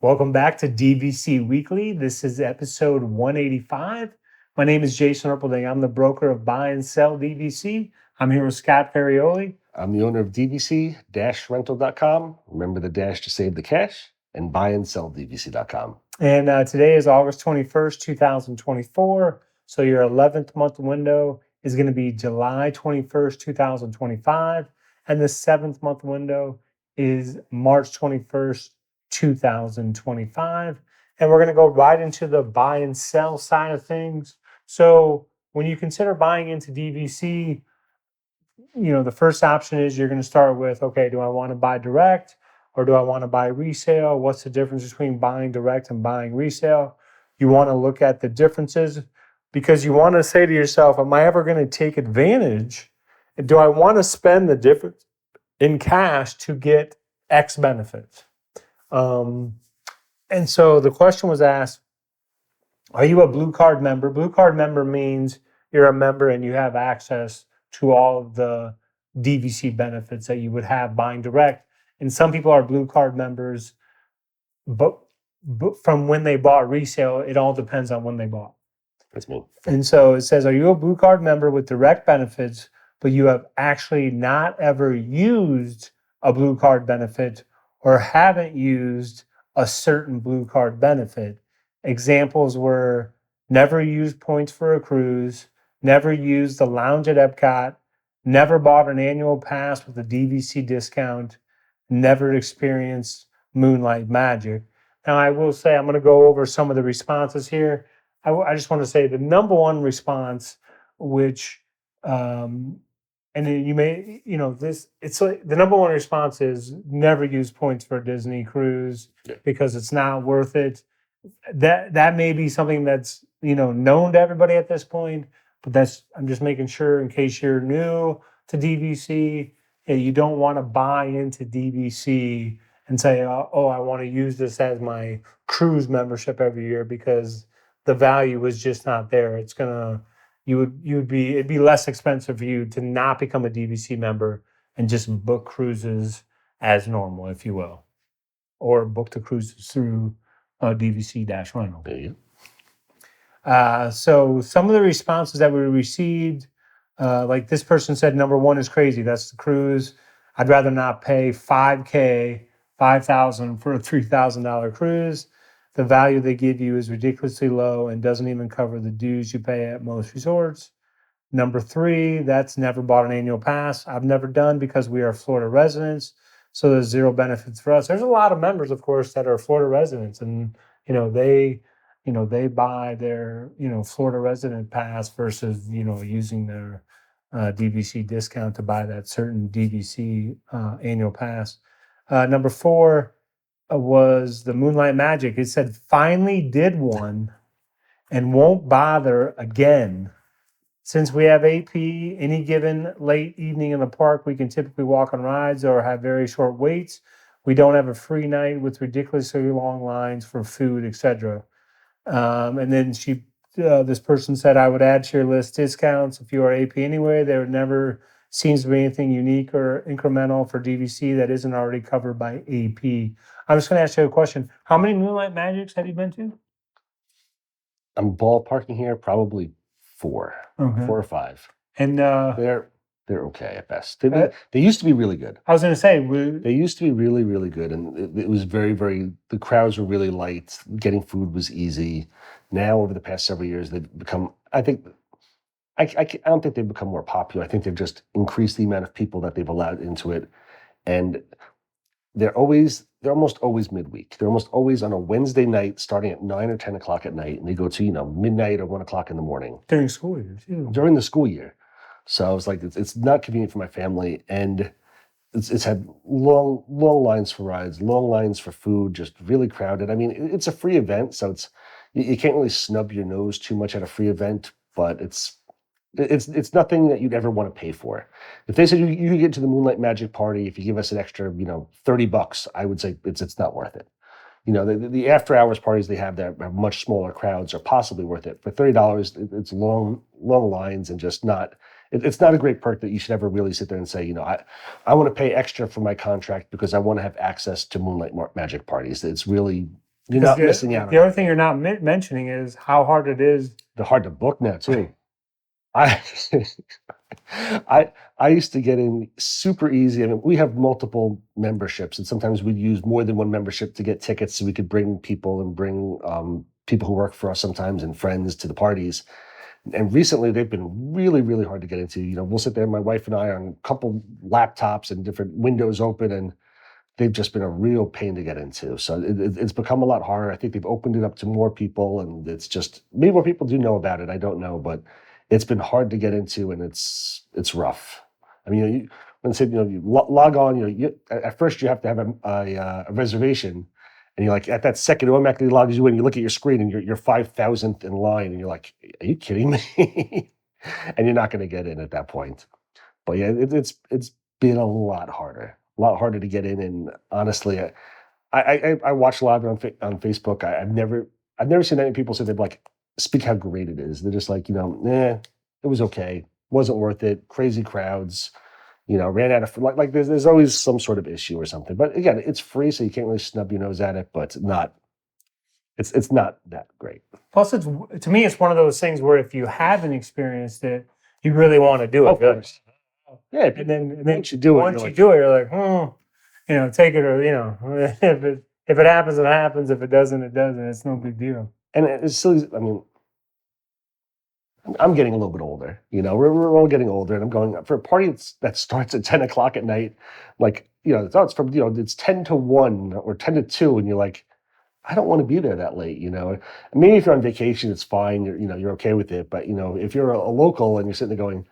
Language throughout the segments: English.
Welcome back to DVC Weekly. This is episode 185. My name is Jason Erpelding. I'm the broker of Buy and Sell DVC. I'm here with Scott Ferrioli. I'm the owner of DVC-Rental.com. Remember the dash to save the cash, and Buy and Sell DVC.com. And today is August 21st, 2024. So your 11th month window is going to be July 21st, 2025. And the 7th month window is March 21st, 2025. And we're going to go right into the buy and sell side of things. So when you consider buying into DVC, the first option is you're going to start with, okay, do I want to buy direct or do I want to buy resale? What's the difference between buying direct and buying resale? You want to look at the differences because you want to say to yourself, am I ever going to take advantage? Do I want to spend the difference in cash to get X benefits? And so the question was asked, are you a blue card member? Blue card member means you're a member and you have access to all of the DVC benefits that you would have buying direct. And some people are blue card members, but from when they bought resale, it all depends on when they bought. That's me. And so it says, are you a blue card member with direct benefits, but you have actually not ever used a blue card benefit or haven't used a certain blue card benefit? Examples were never used points for a cruise, never used the lounge at Epcot, never bought an annual pass with a DVC discount, never experienced Moonlight Magic. Now, I will say, I'm going to go over some of the responses here. I just want to say the number one response, which, and you may, it's like the number one response is never use points for a Disney cruise because it's not worth it. That may be something that's, known to everybody at this point, but I'm just making sure in case you're new to DVC, you don't want to buy into DVC and say, oh, I want to use this as my cruise membership every year because the value is just not there. It'd be less expensive for you to not become a DVC member and just book cruises as normal, if you will, or book the cruises through DVC-Rental. There you go. So some of the responses that we received, like this person said, number one is crazy. That's the cruise. I'd rather not pay $5,000 for a $3,000 cruise. The value they give you is ridiculously low and doesn't even cover the dues you pay at most resorts. Number three, that's never bought an annual pass. I've never done because we are Florida residents. So there's zero benefits for us. There's a lot of members, of course, that are Florida residents, and they buy their Florida resident pass versus using their DVC discount to buy that certain DVC annual pass. Number four was the Moonlight Magic. It said finally did one and won't bother again. Since we have AP, any given late evening in the park, we can typically walk on rides or have very short waits. We don't have a free night with ridiculously long lines for food, etc. And then this person said, I would add to your list discounts if you are AP anyway. There never seems to be anything unique or incremental for DVC that isn't already covered by AP. I'm just going to ask you a question. How many Moonlight Magics have you been to? I'm ballparking here, probably 4 or 5. And they're okay at best. They used to be really good. I was going to say they used to be really, really good, and it was very, very. The crowds were really light. Getting food was easy. Now, over the past several years, they've become. I think. I don't think they've become more popular. I think they've just increased the amount of people that they've allowed into it, and they're almost always midweek. They're almost always on a Wednesday night, starting at 9 or 10 o'clock at night, and they go to midnight or 1 o'clock in the morning during school year too. During the school year, so I was like, it's not convenient for my family, and it's had long lines for rides, long lines for food, just really crowded. I mean, it's a free event, so you can't really snub your nose too much at a free event, but it's nothing that you'd ever want to pay for. If they said you could get to the Moonlight Magic party if you give us an extra, $30, I would say it's not worth it. The after hours parties they have that have much smaller crowds are possibly worth it. For $30, it's long lines and just not. It's not a great perk that you should ever really sit there and say, I want to pay extra for my contract because I want to have access to Moonlight Magic parties. It's really You're not missing out. The other thing you're not mentioning is how hard it is. They're hard to book now too. I I used to get in super easy. I mean, we have multiple memberships, and sometimes we'd use more than one membership to get tickets, so we could bring people and bring people who work for us sometimes and friends to the parties. And recently, they've been really, really hard to get into. We'll sit there, my wife and I, on a couple laptops and different windows open, and they've just been a real pain to get into. So it's become a lot harder. I think they've opened it up to more people, and it's just maybe more people do know about it. I don't know, but it's been hard to get into, and it's rough. I mean, when say you log on, at first you have to have a reservation, and you're like at that second it automatically logs you in. You look at your screen, and you're 5,000th in line, and you're like, "Are you kidding me?" And you're not going to get in at that point. But yeah, it's been a lot harder to get in. And honestly, I watch a lot of it on Facebook. I've never seen any people say they'd like speak how great it is. They're just like, it was okay, wasn't worth it. Crazy crowds, ran out of like. There's always some sort of issue or something. But again, it's free, so you can't really snub your nose at it. But it's not that great. Plus, to me, it's one of those things where if you haven't experienced it, you really want to do it. Of course. Yeah, and then once you do it, you're like, take it, or if it happens, it happens. If it doesn't, it doesn't. It's no big deal. And it's silly. I mean, I'm getting a little bit older. We're all getting older, and I'm going for a party that starts at 10 o'clock at night. Like, it's from it's 10 to 1 or 10 to 2, and you're like, I don't want to be there that late. Maybe if you're on vacation, it's fine. You're okay with it. But if you're a local and you're sitting there going,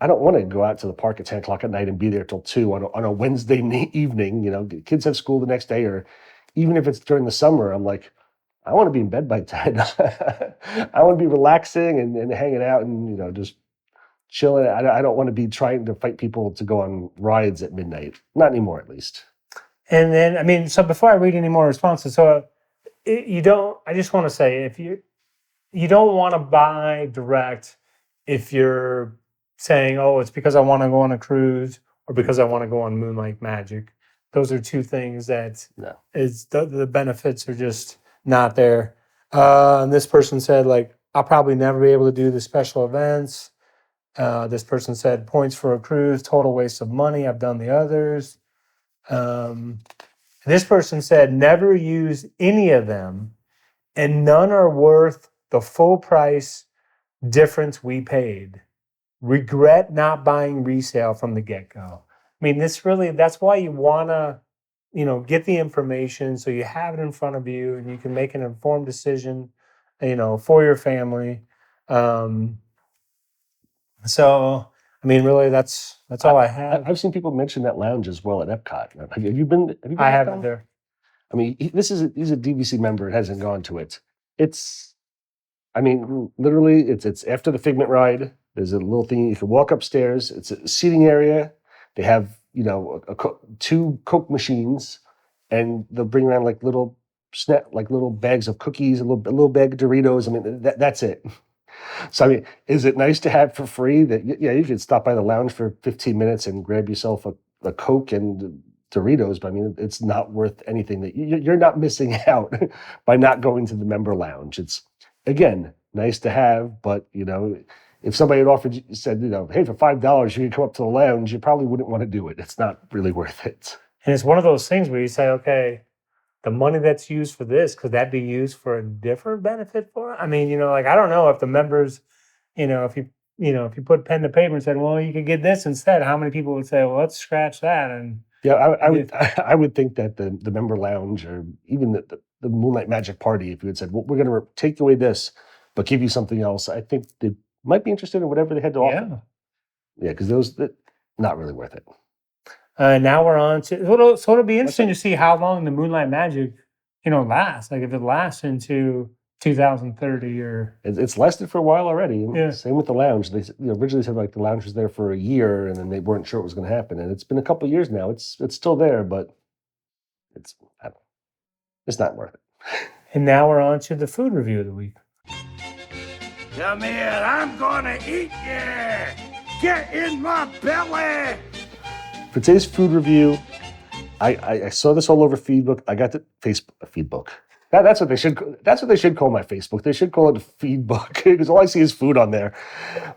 I don't want to go out to the park at 10 o'clock at night and be there till 2 on a Wednesday evening. Kids have school the next day, or even if it's during the summer, I'm like, I want to be in bed by 10. I want to be relaxing and hanging out and, just chilling. I don't want to be trying to fight people to go on rides at midnight. Not anymore, at least. And then, so before I read any more responses, I just want to say, if you don't want to buy direct if you're saying, oh, it's because I want to go on a cruise or because I want to go on Moonlight Magic. Those are two things that the benefits are just not there. And this person said, I'll probably never be able to do the special events. This person said, points for a cruise, total waste of money. I've done the others. This person said, never use any of them, and none are worth the full price difference we paid. Regret not buying resale from the get-go. I mean, that's why you want to, get the information so you have it in front of you and you can make an informed decision, for your family. So, I mean, really, that's all I have. I've seen people mention that lounge as well at Epcot. Have you been? I haven't there. I mean, he's a DVC member. It hasn't gone to it. Literally, it's after the Figment ride. There's a little thing you can walk upstairs. It's a seating area. They have, two Coke machines, and they'll bring around little bags of cookies, a little bag of Doritos. I mean, that's it. So, is it nice to have for free that, you could stop by the lounge for 15 minutes and grab yourself a Coke and Doritos, but it's not worth anything. That you're not missing out by not going to the member lounge. It's, again, nice to have, but, if somebody had said, hey, for $5, you can come up to the lounge, you probably wouldn't want to do it. It's not really worth it. And it's one of those things where you say, okay, the money that's used for this, could that be used for a different benefit for it? I mean, I don't know if the members, if you put pen to paper and said, well, you could get this instead, how many people would say, well, let's scratch that? And yeah, I would think that the member lounge, or even the Moonlight Magic party, if you had said, well, we're going to take away this, but give you something else, I think they might be interested in whatever they had to offer. Yeah, because those, not really worth it. Now we're on to, so it'll be interesting to see how long the Moonlight Magic, lasts. Like if it lasts into 2030 or... It's lasted for a while already. Yeah. Same with the lounge. They originally said the lounge was there for a year, and then they weren't sure what was going to happen. And it's been a couple of years now. It's still there, but it's not worth it. And now we're on to the food review of the week. Come here, I'm gonna eat you! Get in my belly! For today's food review, I saw this all over Feedbook. I got the Facebook. That's what they should. That's what they should call my Facebook. They should call it a feed book because all I see is food on there,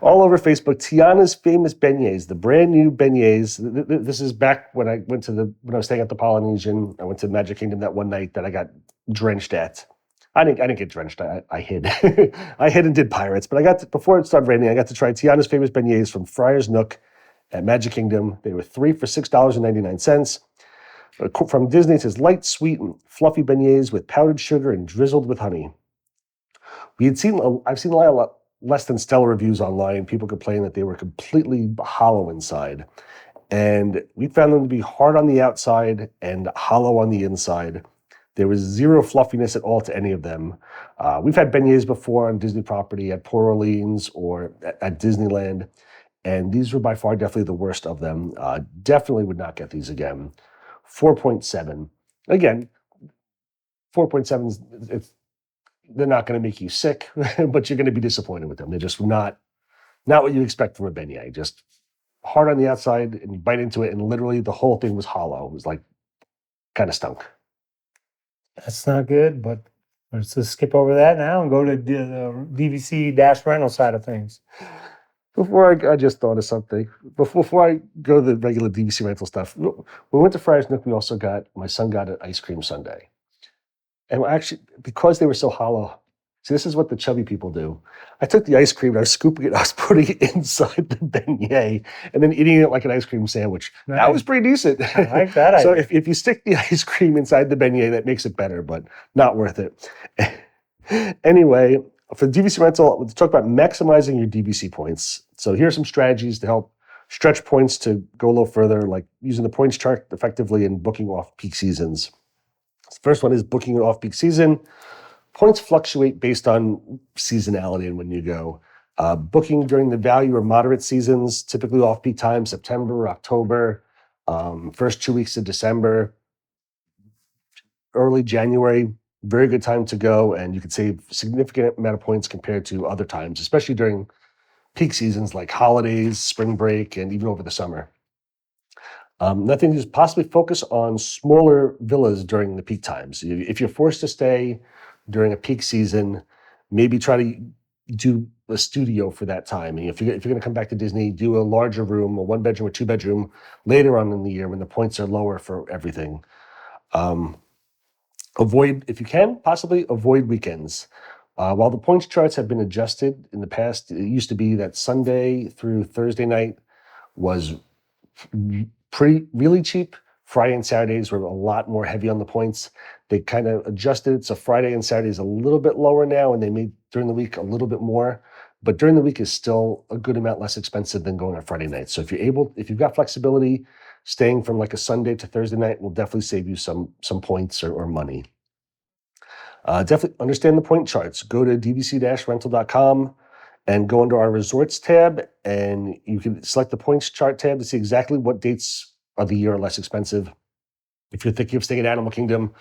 all over Facebook. Tiana's famous beignets, the brand new beignets. This is back when I went to when I was staying at the Polynesian. I went to Magic Kingdom that one night that I got drenched at. I didn't get drenched. I hid. I hid and did pirates. But before it started raining, I got to try Tiana's famous beignets from Friar's Nook at Magic Kingdom. They were 3 for $6.99. From Disney, it says light, sweet, and fluffy beignets with powdered sugar and drizzled with honey. I've seen a lot less than stellar reviews online. People complain that they were completely hollow inside. And we found them to be hard on the outside and hollow on the inside. There was zero fluffiness at all to any of them. We've had beignets before on Disney property at Port Orleans or at Disneyland. And these were by far definitely the worst of them. Definitely would not get these again. 4.7. Again, 4.7, they're not going to make you sick, but you're going to be disappointed with them. They're just not what you expect from a beignet. Just hard on the outside, and you bite into it, and literally the whole thing was hollow. It was like kind of stunk. That's not good, but let's just skip over that now and go to the DVC-Rental side of things. I just thought of something. Before I go to the regular DVC rental stuff, when we went to Friar's Nook, my son got an ice cream sundae. And actually, because they were so hollow, see, this is what the chubby people do. I took the ice cream and I was scooping it, I was putting it inside the beignet and then eating it like an ice cream sandwich. Nice. That was pretty decent. I like that So idea. if you stick the ice cream inside the beignet, that makes it better, but not worth it. Anyway, for DVC rental, we'll talk about maximizing your DVC points. So here are some strategies to help stretch points to go a little further, like using the points chart effectively and booking off peak seasons. The first one is booking an off-peak season. Points fluctuate based on seasonality and when you go. Booking during the value or moderate seasons, typically off-peak time, September, October, first 2 weeks of December, early January, very good time to go, and you can save a significant amount of points compared to other times, especially during peak seasons like holidays, spring break, and even over the summer. Another thing is possibly focus on smaller villas during the peak times. If you're forced to stay during a peak season, maybe try to do a studio for that time. And if you're going to come back to Disney, do a larger room, a 1-bedroom or 2-bedroom later on in the year when the points are lower for everything. If you can, possibly avoid weekends. While the points charts have been adjusted in the past, it used to be that Sunday through Thursday night was really cheap. Friday and Saturdays were a lot more heavy on the points. They kind of adjusted it, so Friday and Saturday is a little bit lower now, and they made during the week a little bit more. But during the week is still a good amount less expensive than going on Friday night. So if you've got flexibility, staying from like a Sunday to Thursday night will definitely save you some points or money. Definitely understand the point charts. Go to dvc-rental.com and go under our resorts tab, and you can select the points chart tab to see exactly what dates of the year are less expensive. If you're thinking of staying at Animal Kingdom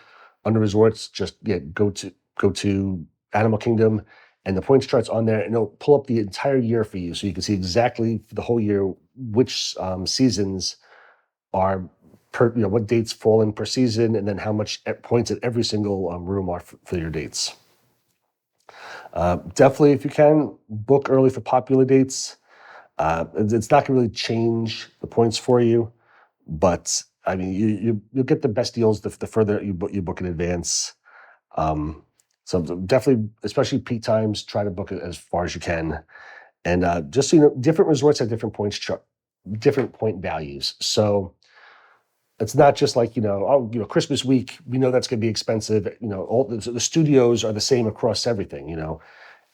under resorts, just go to Animal Kingdom, and the points chart's on there, and it'll pull up the entire year for you, so you can see exactly for the whole year which seasons are what dates fall in per season, and then how much points at every single room are for your dates. Definitely, if you can, book early for popular dates. It's not going to really change the points for you, but I mean, you'll get the best deals the further you book in advance. So definitely, especially peak times, try to book it as far as you can. And just so you know, different resorts have different different point values. So it's not just like, Christmas week, we know that's going to be expensive. All the studios are the same across everything.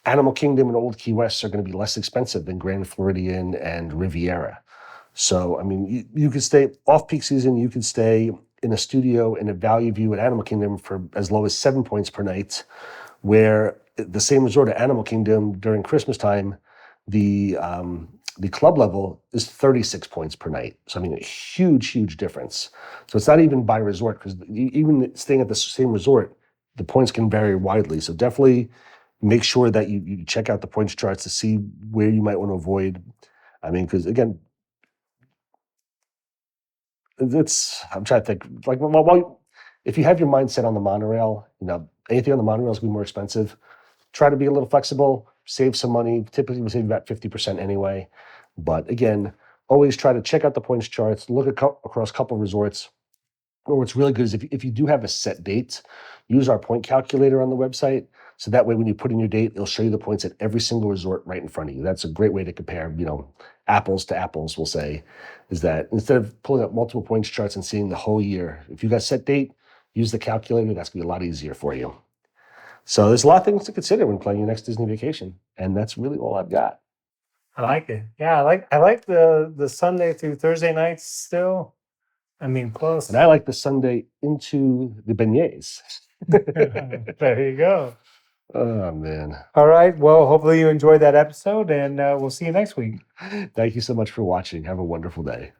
Animal Kingdom and Old Key West are going to be less expensive than Grand Floridian and Riviera. So, I mean, you could stay off-peak season, you could stay in a studio in a Value View at Animal Kingdom for as low as 7 points per night, where the same resort at Animal Kingdom during Christmas time, the club level is 36 points per night. So, I mean, a huge difference. So it's not even by resort, because even staying at the same resort, the points can vary widely. So definitely make sure that you check out the points charts to see where you might want to avoid. I mean, because again, I'm trying to think, like, if you have your mind set on the monorail, Anything on the monorail is going to be more expensive. Try to be a little flexible, save some money. Typically, we save about 50% anyway. But again, always try to check out the points charts, look across a couple resorts. Or what's really good is if you do have a set date, use our point calculator on the website. So that way, when you put in your date, it'll show you the points at every single resort right in front of you. That's a great way to compare, apples to apples, we'll say, is that instead of pulling up multiple points charts and seeing the whole year, if you got a set date, use the calculator. That's going to be a lot easier for you. So there's a lot of things to consider when planning your next Disney vacation. And that's really all I've got. I like it. Yeah, I like the Sunday through Thursday nights still. I mean, close. And I like the Sunday into the beignets. There you go. Oh, man. All right. Well, hopefully you enjoyed that episode, and we'll see you next week. Thank you so much for watching. Have a wonderful day.